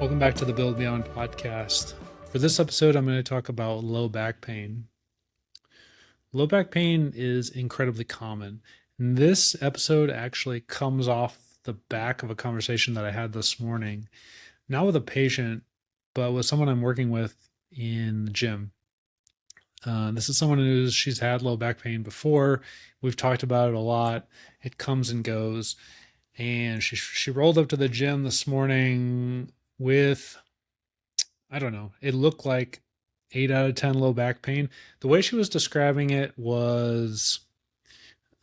Welcome back to the Build Beyond podcast. For this episode, I'm going to talk about low back pain. Low back pain is incredibly common. And this episode actually comes off the back of a conversation that I had this morning, not with a patient, but with someone I'm working with in the gym. This is someone she's had low back pain before. We've talked about it a lot. It comes and goes. And she rolled up to the gym this morning with, I don't know, it looked like 8 out of 10 low back pain. The way she was describing it was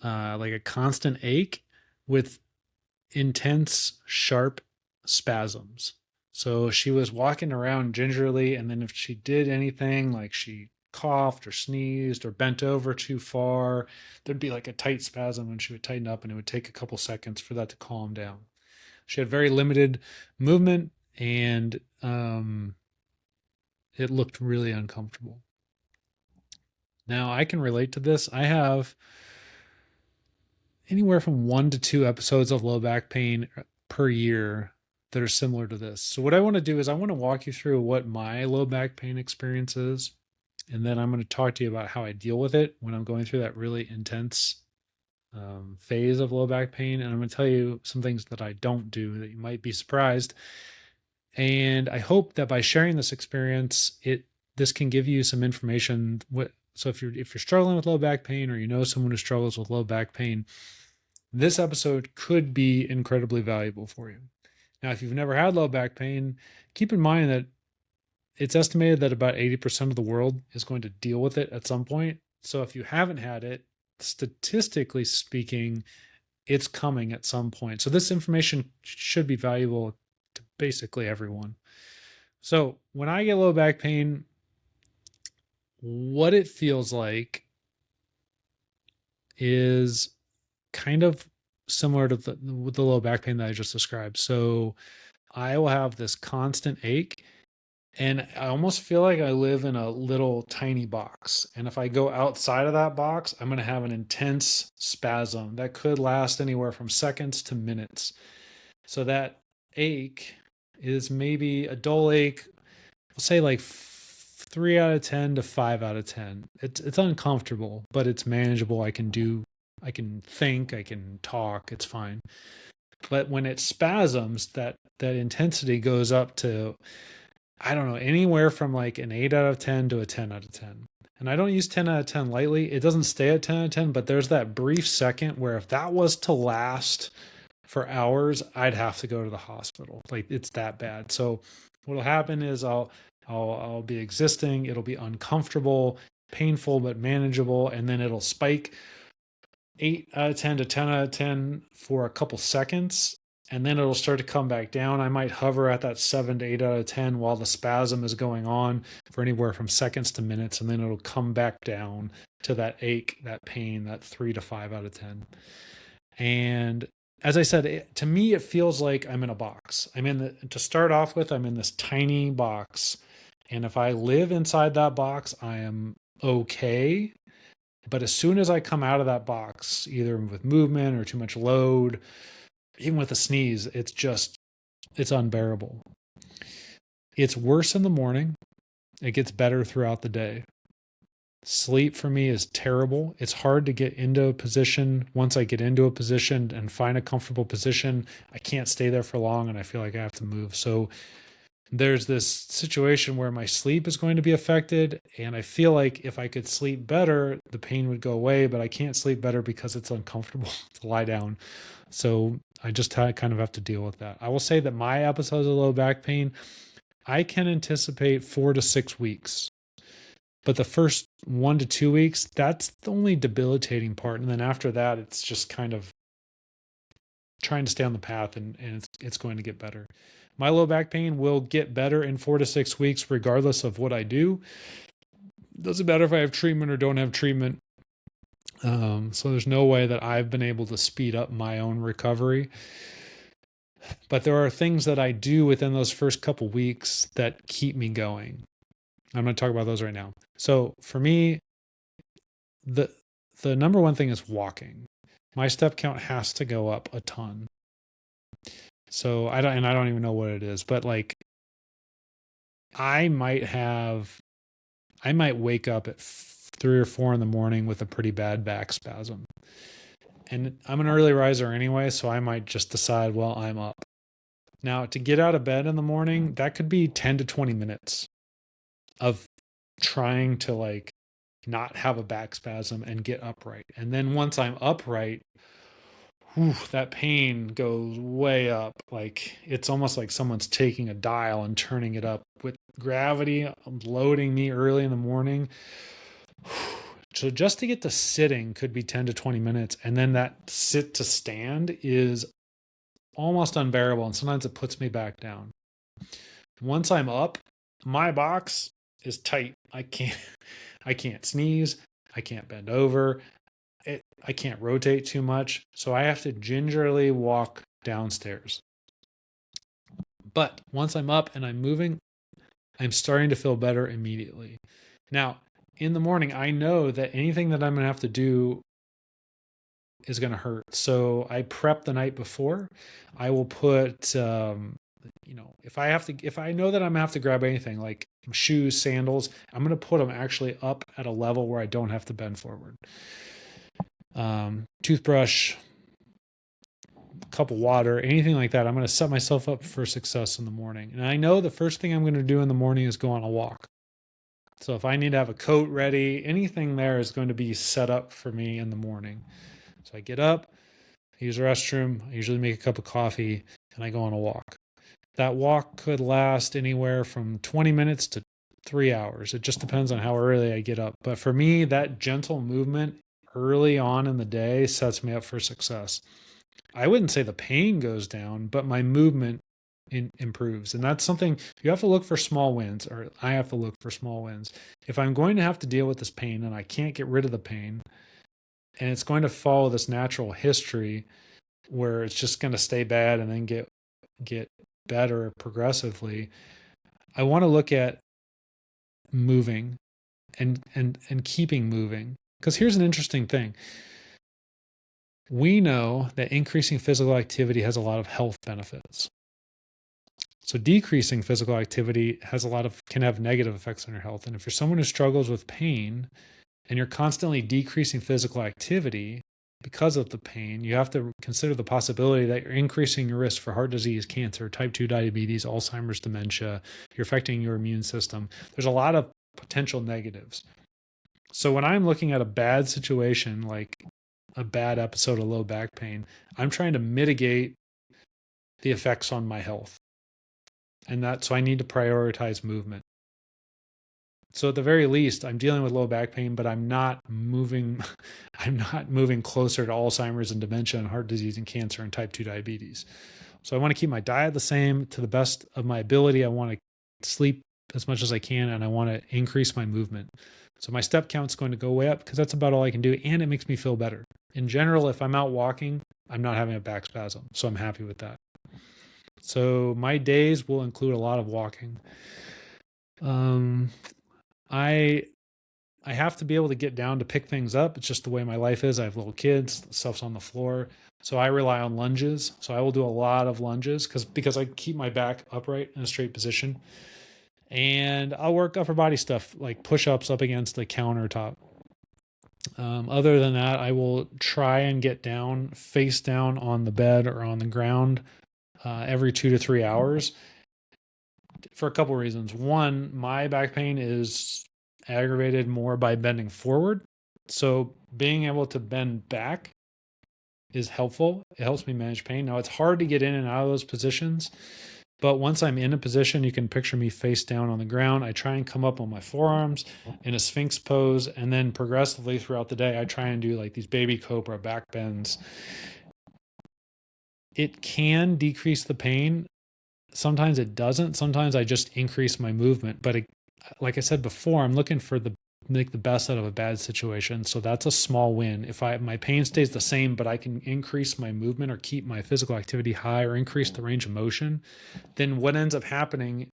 like a constant ache with intense, sharp spasms. So she was walking around gingerly, and then if she did anything, like she coughed or sneezed or bent over too far, there'd be like a tight spasm and she would tighten up, and it would take a couple seconds for that to calm down. She had very limited movement, and it looked really uncomfortable. Now, I can relate to this. I have anywhere from 1 to 2 episodes of low back pain per year that are similar to this. So what I want to do is I want to walk you through what my low back pain experience is, and then I'm going to talk to you about how I deal with it when I'm going through that really intense phase of low back pain. And I'm going to tell you some things that I don't do that you might be surprised. And I hope that by sharing this experience, this can give you some information. So if you're struggling with low back pain, or you know someone who struggles with low back pain, this episode could be incredibly valuable for you. Now, if you've never had low back pain, keep in mind that it's estimated that about 80% of the world is going to deal with it at some point. So if you haven't had it, statistically speaking, it's coming at some point. So this information should be valuable to basically everyone. So when I get low back pain, what it feels like is kind of similar to the low back pain that I just described. So I will have this constant ache, and I almost feel like I live in a little tiny box. And if I go outside of that box, I'm going to have an intense spasm that could last anywhere from seconds to minutes. So that ache is maybe a dull ache, I'll say like 3 out of 10 to 5 out of 10. It's uncomfortable, but it's manageable. I can think, I can talk, it's fine. But when it spasms, that intensity goes up to, I don't know, anywhere from like an 8 out of 10 to a 10 out of 10. And I don't use 10 out of 10 lightly. It doesn't stay at 10 out of 10, but there's that brief second where if that was to last for hours, I'd have to go to the hospital. Like, it's that bad. So what'll happen is I'll be existing. It'll be uncomfortable, painful, but manageable. And then it'll spike 8 out of 10 to 10 out of 10 for a couple seconds. And then it'll start to come back down. I might hover at that 7 to 8 out of 10 while the spasm is going on for anywhere from seconds to minutes. And then it'll come back down to that ache, that pain, that 3 to 5 out of 10. And as I said, to me, it feels like I'm in a box. To start off with, I'm in this tiny box. And if I live inside that box, I am okay. But as soon as I come out of that box, either with movement or too much load, even with a sneeze, it's unbearable. It's worse in the morning. It gets better throughout the day. Sleep for me is terrible. It's hard to get into a position. Once I get into a position and find a comfortable position, I can't stay there for long, and I feel like I have to move. So there's this situation where my sleep is going to be affected, and I feel like if I could sleep better, the pain would go away, but I can't sleep better because it's uncomfortable to lie down. So I just kind of have to deal with that. I will say that my episodes of low back pain, I can anticipate 4 to 6 weeks. But the first 1 to 2 weeks, that's the only debilitating part. And then after that, it's just kind of trying to stay on the path, and it's going to get better. My low back pain will get better in 4 to 6 weeks, regardless of what I do. Doesn't matter if I have treatment or don't have treatment. So there's no way that I've been able to speed up my own recovery. But there are things that I do within those first couple weeks that keep me going. I'm going to talk about those right now. So for me, the number one thing is walking. My step count has to go up a ton. So I don't even know what it is, but like I might wake up at 3 or 4 in the morning with a pretty bad back spasm. And I'm an early riser anyway, so I might just decide, well, I'm up. Now, to get out of bed in the morning, that could be 10 to 20 minutes of trying to like not have a back spasm and get upright. And then once I'm upright, whew, that pain goes way up. Like it's almost like someone's taking a dial and turning it up with gravity, loading me early in the morning. So just to get to sitting could be 10 to 20 minutes. And then that sit to stand is almost unbearable. And sometimes it puts me back down. Once I'm up, my box is tight. I can't sneeze. I can't bend over. I can't rotate too much. So I have to gingerly walk downstairs. But once I'm up and I'm moving, I'm starting to feel better immediately. Now, in the morning, I know that anything that I'm going to have to do is going to hurt. So I prep the night before. I will put, if I know that I'm going to have to grab anything like shoes, sandals, I'm going to put them actually up at a level where I don't have to bend forward. Toothbrush, cup of water, anything like that. I'm going to set myself up for success in the morning. And I know the first thing I'm going to do in the morning is go on a walk. So if I need to have a coat ready, anything there is going to be set up for me in the morning. So I get up, I use the restroom, I usually make a cup of coffee, and I go on a walk. That walk could last anywhere from 20 minutes to 3 hours. It just depends on how early I get up. But for me, that gentle movement early on in the day sets me up for success. I wouldn't say the pain goes down, but my movement improves. And that's something you have to look for small wins, or I have to look for small wins. If I'm going to have to deal with this pain and I can't get rid of the pain, and it's going to follow this natural history where it's just going to stay bad and then get better progressively, I want to look at moving and keeping moving. Because here's an interesting thing. We know that increasing physical activity has a lot of health benefits. So decreasing physical activity can have negative effects on your health. And if you're someone who struggles with pain and you're constantly decreasing physical activity because of the pain, you have to consider the possibility that you're increasing your risk for heart disease, cancer, type 2 diabetes, Alzheimer's, dementia. You're affecting your immune system. There's a lot of potential negatives. So when I'm looking at a bad situation, like a bad episode of low back pain, I'm trying to mitigate the effects on my health. So I need to prioritize movement. So at the very least, I'm dealing with low back pain, but I'm not moving closer to Alzheimer's and dementia and heart disease and cancer and type 2 diabetes. So I want to keep my diet the same to the best of my ability. I want to sleep as much as I can, and I want to increase my movement. So my step count's going to go way up because that's about all I can do, and it makes me feel better. In general, if I'm out walking, I'm not having a back spasm, so I'm happy with that. So my days will include a lot of walking. I have to be able to get down to pick things up. It's just the way my life is. I have little kids, stuff's on the floor. So I rely on lunges. So I will do a lot of lunges because I keep my back upright in a straight position. And I'll work upper body stuff like push-ups up against the countertop. Other than that, I will try and get down face down on the bed or on the ground every 2 to 3 hours for a couple reasons. One, my back pain is aggravated more by bending forward. So being able to bend back is helpful. It helps me manage pain. Now it's hard to get in and out of those positions, but once I'm in a position, you can picture me face down on the ground. I try and come up on my forearms in a sphinx pose, and then progressively throughout the day, I try and do like these baby cobra back bends. It can decrease the pain. Sometimes it doesn't. Sometimes I just increase my movement. But like I said before, I'm looking for make the best out of a bad situation. So that's a small win. If my pain stays the same, but I can increase my movement or keep my physical activity high or increase the range of motion, then what ends up happening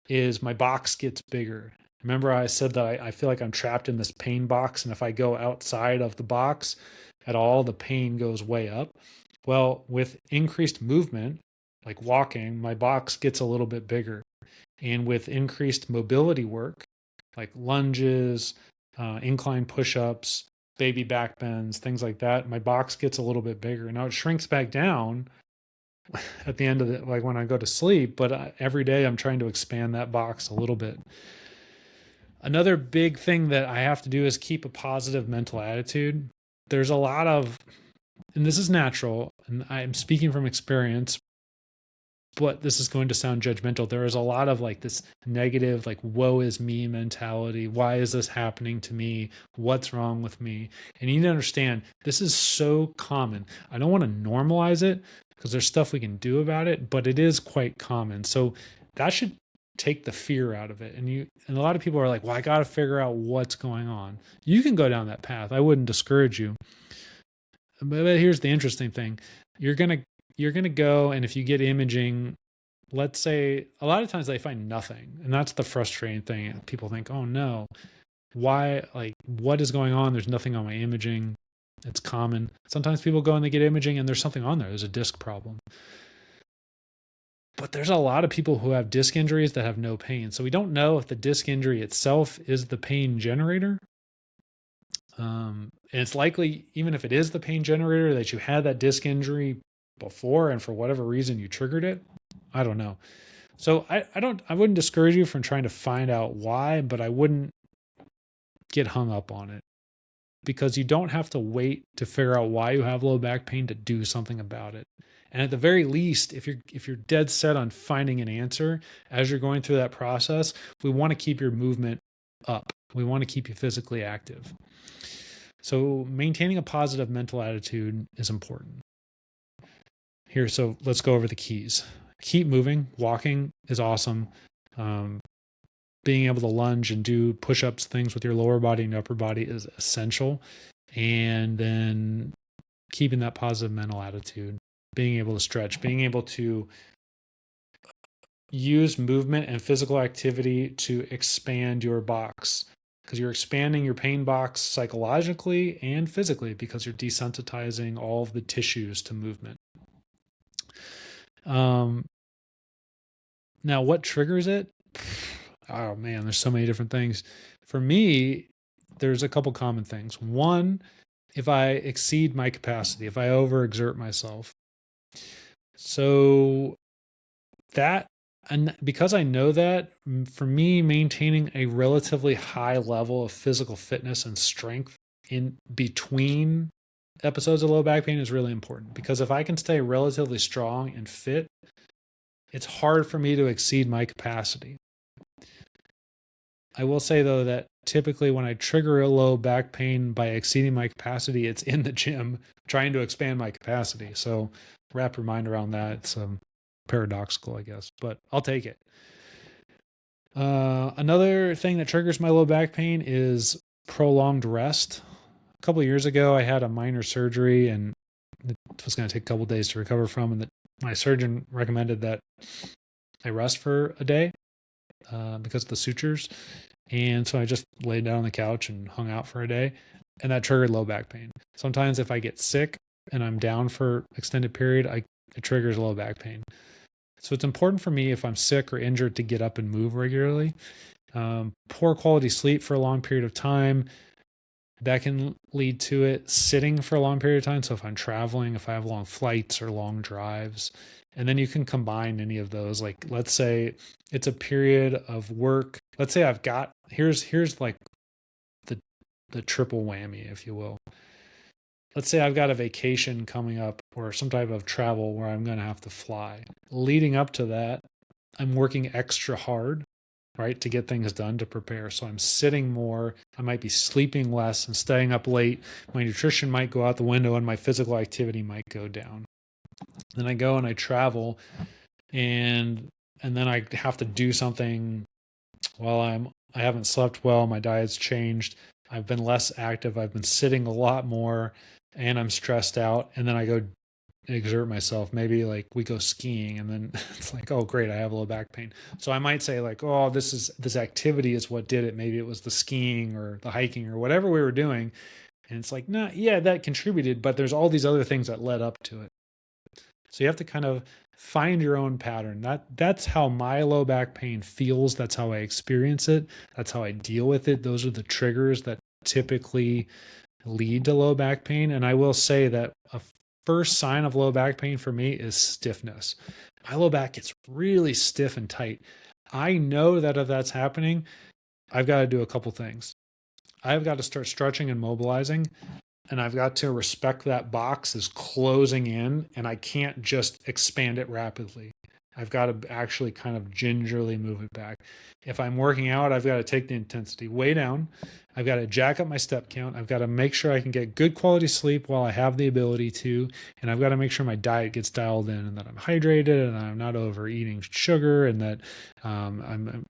is my box gets bigger. Remember I said that I feel like I'm trapped in this pain box, and if I go outside of the box at all, the pain goes way up. Well, with increased movement, like walking, my box gets a little bit bigger. And with increased mobility work, like lunges, incline push-ups, baby back bends, things like that, my box gets a little bit bigger. Now it shrinks back down at the end of it, like when I go to sleep, but every day I'm trying to expand that box a little bit. Another big thing that I have to do is keep a positive mental attitude. There's a lot of, and this is natural, and I'm speaking from experience, but this is going to sound judgmental. There is a lot of like this negative, like, woe is me mentality. Why is this happening to me? What's wrong with me? And you need to understand this is so common. I don't want to normalize it because there's stuff we can do about it, but it is quite common. So that should take the fear out of it. And a lot of people are like, well, I got to figure out what's going on. You can go down that path. I wouldn't discourage you. But here's the interesting thing. You're going to go, and if you get imaging, let's say a lot of times they find nothing. And that's the frustrating thing. People think, oh no, why, like, what is going on? There's nothing on my imaging. It's common. Sometimes people go and they get imaging and there's something on there. There's a disc problem. But there's a lot of people who have disc injuries that have no pain. So we don't know if the disc injury itself is the pain generator. And it's likely, even if it is the pain generator, that you had that disc injury before and for whatever reason you triggered it. I don't know. So I wouldn't discourage you from trying to find out why, but I wouldn't get hung up on it, because you don't have to wait to figure out why you have low back pain to do something about it. And at the very least, if you're dead set on finding an answer as you're going through that process, we want to keep your movement up. We want to keep you physically active. So maintaining a positive mental attitude is important. Here, so let's go over the keys. Keep moving. Walking is awesome. Being able to lunge and do push-ups, things with your lower body and upper body is essential. And then keeping that positive mental attitude, being able to stretch, being able to use movement and physical activity to expand your box, because you're expanding your pain box psychologically and physically because you're desensitizing all of the tissues to movement. Now, what triggers it? Oh man, there's so many different things. For me, there's a couple common things. One, if I exceed my capacity, if I overexert myself. So that, and because I know that, for me, maintaining a relatively high level of physical fitness and strength in between episodes of low back pain is really important, because if I can stay relatively strong and fit, it's hard for me to exceed my capacity. I will say, though, that typically when I trigger a low back pain by exceeding my capacity, it's in the gym trying to expand my capacity. So wrap your mind around that. It's paradoxical, I guess, but I'll take it. Another thing that triggers my low back pain is prolonged rest. A couple of years ago, I had a minor surgery and it was going to take a couple of days to recover from. And my surgeon recommended that I rest for a day because of the sutures. And so I just laid down on the couch and hung out for a day, and that triggered low back pain. Sometimes if I get sick and I'm down for extended period, it triggers low back pain. So it's important for me, if I'm sick or injured, to get up and move regularly. Poor quality sleep for a long period of time, that can lead to it. Sitting for a long period of time. So if I'm traveling, if I have long flights or long drives, and then you can combine any of those. Like, let's say it's a period of work. Let's say I've got, here's like the triple whammy, if you will. Let's say I've got a vacation coming up or some type of travel where I'm going to have to fly. Leading up to that, I'm working extra hard, right, to get things done, to prepare. So I'm sitting more. I might be sleeping less and staying up late. My nutrition might go out the window and my physical activity might go down. Then I go and I travel, and then I have to do something while I haven't slept well. My diet's changed. I've been less active. I've been sitting a lot more, and I'm stressed out. And then I go exert myself. Maybe like we go skiing, and then it's like, oh great, I have low back pain. So I might say like, oh, this activity is what did it. Maybe it was the skiing or the hiking or whatever we were doing. And it's like, no, yeah, that contributed, but there's all these other things that led up to it. So you have to kind of find your own pattern. That's how my low back pain feels. That's how I experience it. That's how I deal with it. Those are the triggers that typically lead to low back pain. And I will say that a first sign of low back pain for me is stiffness. My low back gets really stiff and tight. I know that if that's happening, I've got to do a couple things. I've got to start stretching and mobilizing, and I've got to respect that box is closing in, and I can't just expand it rapidly. I've got to actually kind of gingerly move it back. If I'm working out, I've got to take the intensity way down. I've got to jack up my step count. I've got to make sure I can get good quality sleep while I have the ability to. And I've got to make sure my diet gets dialed in and that I'm hydrated and I'm not overeating sugar and that I'm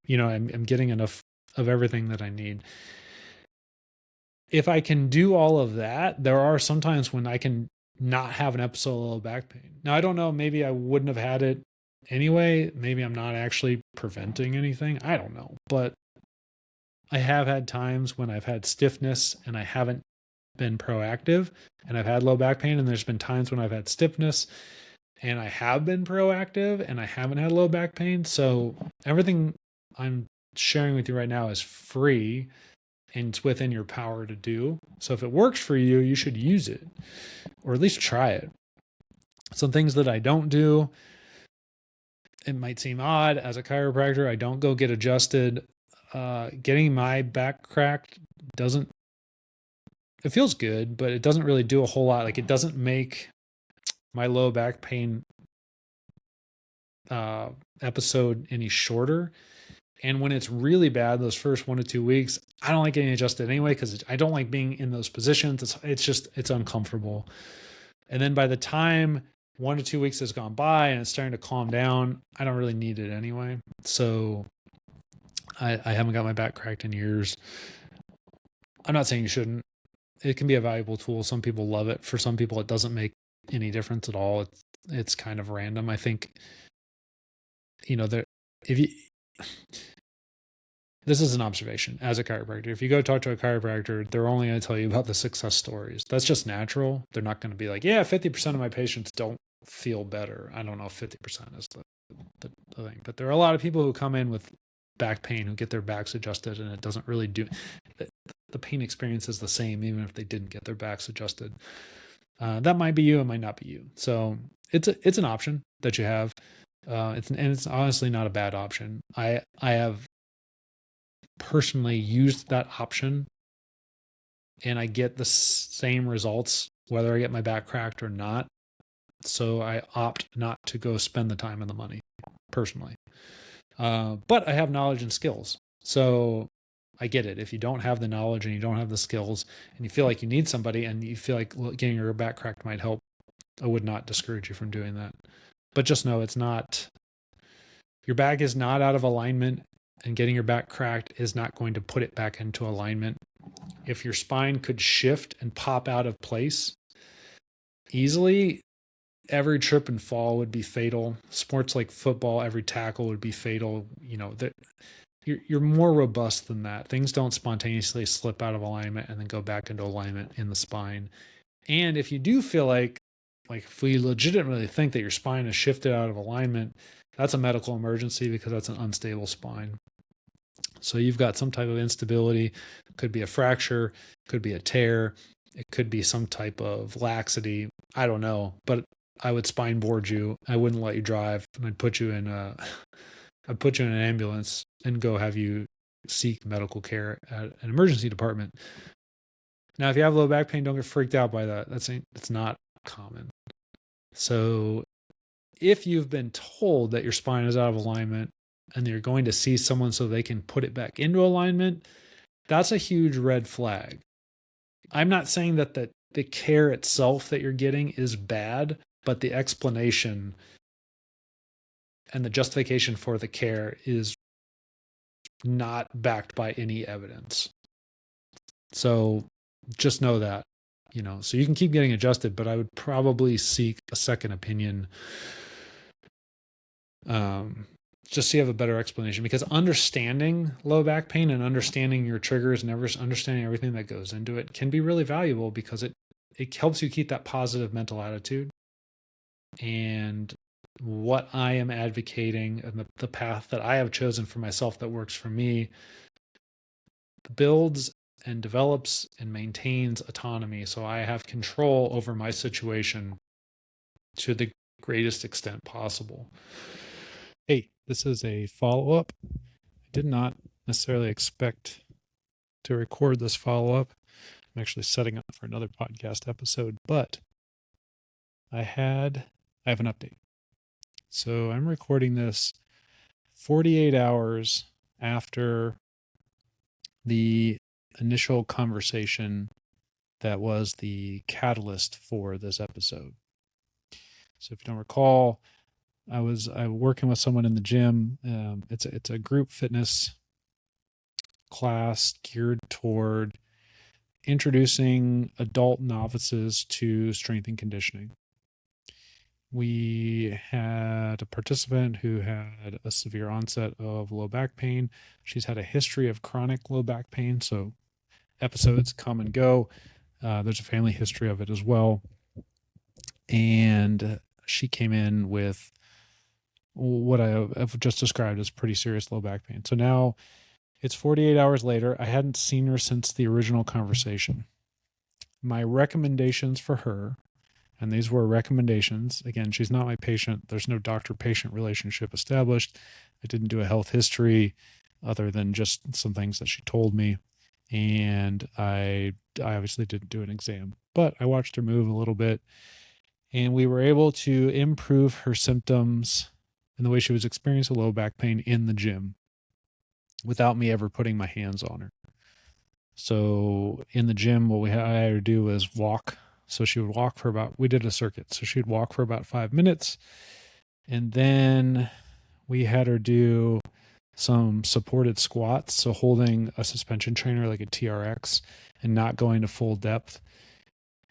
getting enough of everything that I need. If I can do all of that, there are some times when I can not have an episode of low back pain. Now, I don't know, maybe I wouldn't have had it anyway. Maybe I'm not actually preventing anything. I don't know. But I have had times when I've had stiffness and I haven't been proactive, and I've had low back pain. And there's been times when I've had stiffness and I have been proactive and I haven't had low back pain. So everything I'm sharing with you right now is free and it's within your power to do. So if it works for you, you should use it or at least try it. Some things that I don't do, it might seem odd as a chiropractor, I don't go get adjusted. Getting my back cracked doesn't, it feels good, but it doesn't really do a whole lot. Like it doesn't make my low back pain episode any shorter. And when it's really bad, those first 1 to 2 weeks, I don't like getting adjusted anyway because I don't like being in those positions. It's uncomfortable. And then by the time 1 to 2 weeks has gone by and it's starting to calm down, I don't really need it anyway. So I haven't got my back cracked in years. I'm not saying you shouldn't. It can be a valuable tool. Some people love it. For some people, it doesn't make any difference at all. It's kind of random. I think, if you, this is an observation as a chiropractor. If you go talk to a chiropractor, they're only going to tell you about the success stories. That's just natural. They're not going to be like, yeah, 50% of my patients don't feel better. I don't know if 50% is the thing, but there are a lot of people who come in with back pain who get their backs adjusted and it doesn't really do, the pain experience is the same even if they didn't get their backs adjusted. That might be you, it might not be you. So it's an option that you have. It's honestly not a bad option. I have personally used that option and I get the same results whether I get my back cracked or not. So I opt not to go spend the time and the money personally. But I have knowledge and skills. So I get it. If you don't have the knowledge and you don't have the skills and you feel like you need somebody and you feel like getting your back cracked might help, I would not discourage you from doing that. But just know your back is not out of alignment, and getting your back cracked is not going to put it back into alignment. If your spine could shift and pop out of place easily, every trip and fall would be fatal. Sports like football, every tackle would be fatal. You're more robust than that. Things don't spontaneously slip out of alignment and then go back into alignment in the spine. And if you do feel like if we legitimately think that your spine is shifted out of alignment, that's a medical emergency because that's an unstable spine. So you've got some type of instability. It could be a fracture, could be a tear, it could be some type of laxity. I don't know, but I would spine board you. I wouldn't let you drive, and I'd put you in an ambulance and go have you seek medical care at an emergency department. Now, if you have low back pain, don't get freaked out by that. It's not common. So if you've been told that your spine is out of alignment and you're going to see someone so they can put it back into alignment, that's a huge red flag. I'm not saying that the care itself that you're getting is bad, but the explanation and the justification for the care is not backed by any evidence. So just know that, so you can keep getting adjusted, but I would probably seek a second opinion. Just so you have a better explanation, because understanding low back pain and understanding your triggers and understanding everything that goes into it can be really valuable because it helps you keep that positive mental attitude. and what I am advocating and the path that I have chosen for myself that works for me builds and develops and maintains autonomy. So I have control over my situation to the greatest extent possible. Hey, this is a follow up. I did not necessarily expect to record this follow up. I'm actually setting up for another podcast episode, but I have an update. So I'm recording this 48 hours after the initial conversation that was the catalyst for this episode. So if you don't recall, I was working with someone in the gym. It's a group fitness class geared toward introducing adult novices to strength and conditioning. We had a participant who had a severe onset of low back pain. She's had a history of chronic low back pain, so episodes come and go. There's a family history of it as well. And she came in with what I have just described as pretty serious low back pain. So now it's 48 hours later. I hadn't seen her since the original conversation. My recommendations for her, and these were recommendations. Again, she's not my patient. There's no doctor-patient relationship established. I didn't do a health history other than just some things that she told me. And I obviously didn't do an exam, but I watched her move a little bit, and we were able to improve her symptoms and the way she was experiencing low back pain in the gym without me ever putting my hands on her. So in the gym, what I had her do was walk. So she would walk for we did a circuit. So she'd walk for about 5 minutes. And then we had her do some supported squats. So holding a suspension trainer like a TRX and not going to full depth.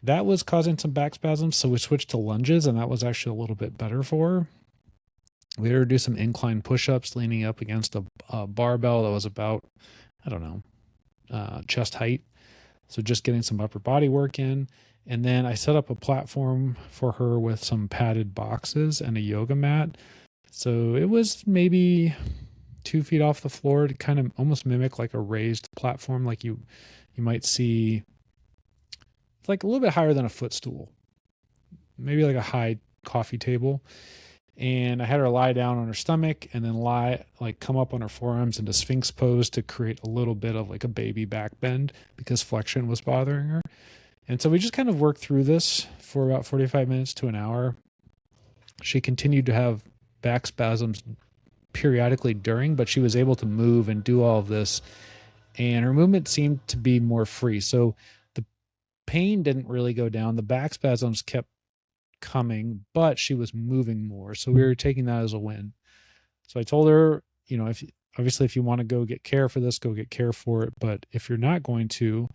That was causing some back spasms. So we switched to lunges, and that was actually a little bit better for her. We had her do some incline push-ups leaning up against a barbell that was about, chest height. So just getting some upper body work in. And then I set up a platform for her with some padded boxes and a yoga mat. So it was maybe 2 feet off the floor to kind of almost mimic like a raised platform, like you might see, like a little bit higher than a footstool, maybe like a high coffee table. And I had her lie down on her stomach and then come up on her forearms into Sphinx pose to create a little bit of like a baby back bend because flexion was bothering her. And so we just kind of worked through this for about 45 minutes to an hour. She continued to have back spasms periodically during, but she was able to move and do all of this. And her movement seemed to be more free. So the pain didn't really go down. The back spasms kept coming, but she was moving more. So we were taking that as a win. So I told her, if you want to go get care for this, go get care for it. But if you're not going to,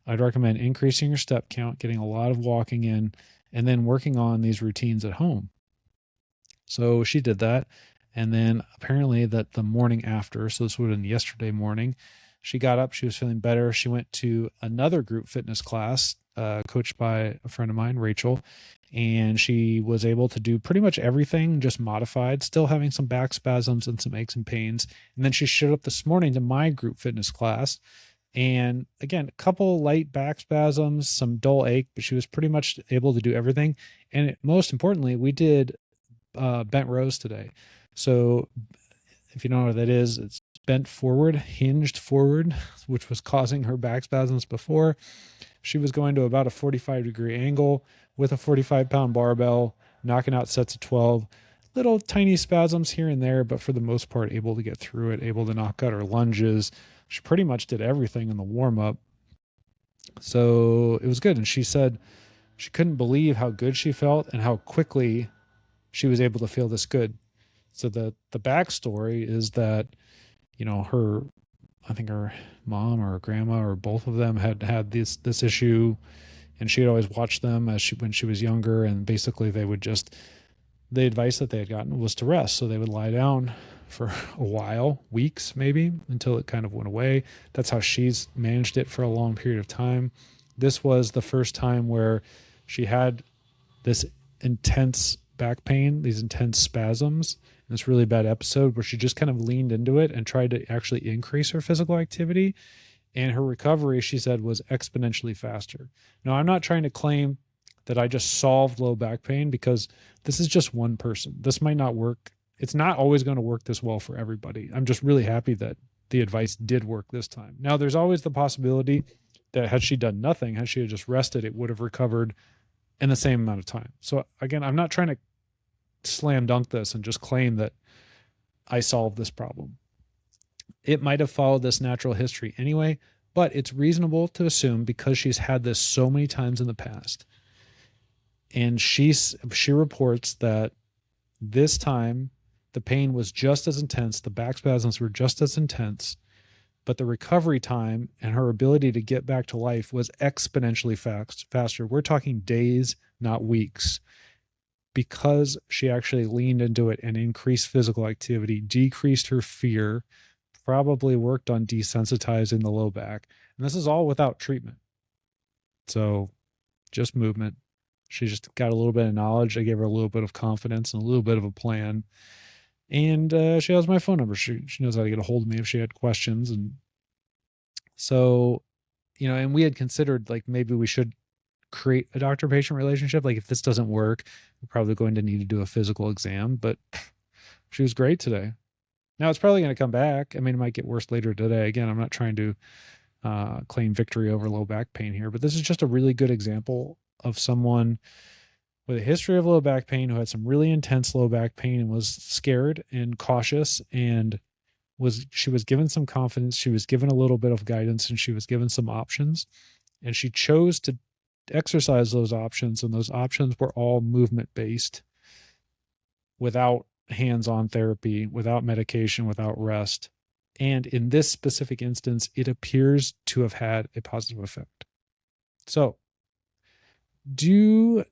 I'd recommend increasing your step count, getting a lot of walking in, and then working on these routines at home. So she did that. And then apparently that the morning after, so this would have been yesterday morning, she got up, she was feeling better. She went to another group fitness class, coached by a friend of mine, Rachel, and she was able to do pretty much everything, just modified, still having some back spasms and some aches and pains. And then she showed up this morning to my group fitness class. And again, a couple light back spasms, some dull ache, but she was pretty much able to do everything. And most importantly, we did bent rows today. So if you know what that is, it's bent forward, hinged forward, which was causing her back spasms before. She was going to about a 45-degree angle with a 45-pound barbell, knocking out sets of 12. Little tiny spasms here and there, but for the most part, able to get through it, able to knock out her lunges. She pretty much did everything in the warm-up. So it was good. And she said she couldn't believe how good she felt and how quickly she was able to feel this good. So the backstory is that, I think her mom or her grandma or both of them had this issue, and she had always watched them when she was younger. And basically the advice that they had gotten was to rest. So they would lie down for a while, weeks maybe, until it kind of went away. That's how she's managed it for a long period of time. This was the first time where she had this intense back pain, these intense spasms, in this really bad episode where she just kind of leaned into it and tried to actually increase her physical activity. And her recovery, she said, was exponentially faster. Now, I'm not trying to claim that I just solved low back pain, because this is just one person. This might not work. It's not always going to work this well for everybody. I'm just really happy that the advice did work this time. Now, there's always the possibility that had she done nothing, had she just rested, it would have recovered in the same amount of time. So again, I'm not trying to slam dunk this and just claim that I solved this problem. It might have followed this natural history anyway, but it's reasonable to assume, because she's had this so many times in the past, and she reports that this time the pain was just as intense, the back spasms were just as intense, but the recovery time and her ability to get back to life was exponentially faster. We're talking days, not weeks, because she actually leaned into it and increased physical activity, decreased her fear, probably worked on desensitizing the low back. And this is all without treatment. So just movement. She just got a little bit of knowledge. I gave her a little bit of confidence and a little bit of a plan. And she has my phone number. She knows how to get a hold of me if she had questions. And so, and we had considered, like, maybe we should create a doctor-patient relationship. Like, if this doesn't work, we're probably going to need to do a physical exam. But she was great today. Now, it's probably going to come back. I mean, it might get worse later today. Again, I'm not trying to claim victory over low back pain here, but this is just a really good example of someone with a history of low back pain who had some really intense low back pain and was scared and cautious, and she was given some confidence. She was given a little bit of guidance, and she was given some options, and she chose to exercise those options. And those options were all movement based, without hands-on therapy, without medication, without rest. And in this specific instance, it appears to have had a positive effect. So do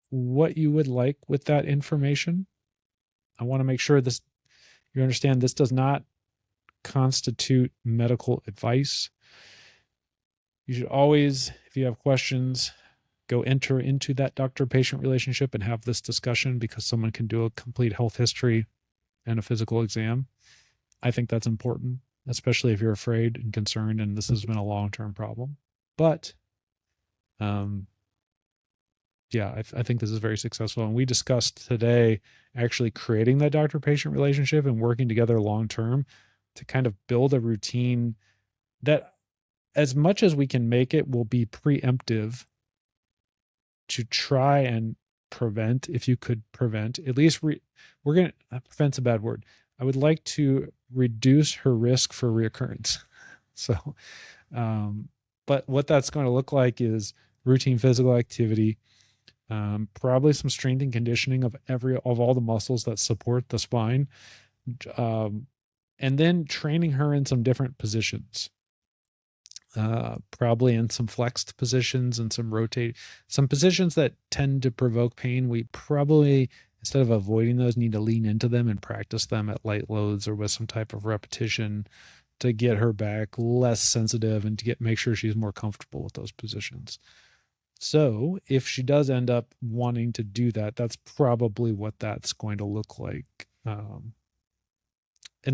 what you would like with that information. I want to make sure you understand this does not constitute medical advice. You should always, if you have questions, go enter into that doctor-patient relationship and have this discussion, because someone can do a complete health history and a physical exam. I think that's important, especially if you're afraid and concerned and this has been a long-term problem. But I think this is very successful. And we discussed today actually creating that doctor-patient relationship and working together long-term to kind of build a routine that, as much as we can make it, will be preemptive to try and prevent, if you could prevent, at least we're going to, prevent's a bad word. I would like to reduce her risk for reoccurrence. So, but what that's going to look like is routine physical activity, probably some strength and conditioning of all the muscles that support the spine, and then training her in some different positions, probably in some flexed positions and some positions that tend to provoke pain. We probably, instead of avoiding those, need to lean into them and practice them at light loads or with some type of repetition to get her back less sensitive and to make sure she's more comfortable with those positions. So if she does end up wanting to do that, that's probably what that's going to look like. And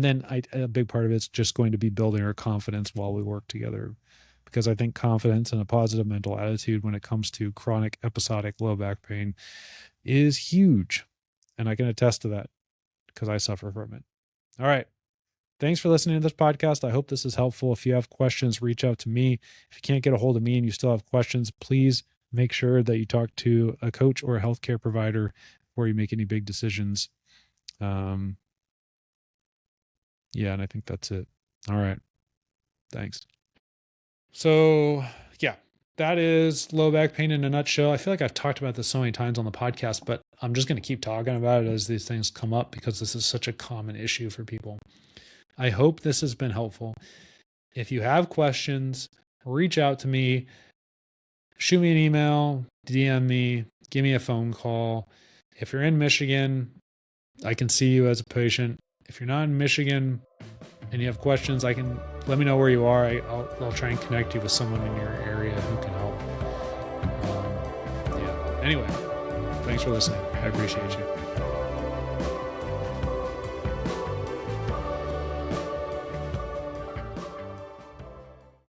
then a big part of it's just going to be building her confidence while we work together, because I think confidence and a positive mental attitude when it comes to chronic episodic low back pain is huge. And I can attest to that because I suffer from it. All right. Thanks for listening to this podcast. I hope this is helpful. If you have questions, reach out to me. If you can't get a hold of me and you still have questions, please make sure that you talk to a coach or a healthcare provider before you make any big decisions. And I think that's it. All right. Thanks. So, that is low back pain in a nutshell. I feel like I've talked about this so many times on the podcast, but I'm just going to keep talking about it as these things come up because this is such a common issue for people. I hope this has been helpful. If you have questions, reach out to me, shoot me an email, DM me, give me a phone call. If you're in Michigan, I can see you as a patient. If you're not in Michigan and you have questions, let me know where you are. I'll try and connect you with someone in your area who can help. Anyway, thanks for listening. I appreciate you.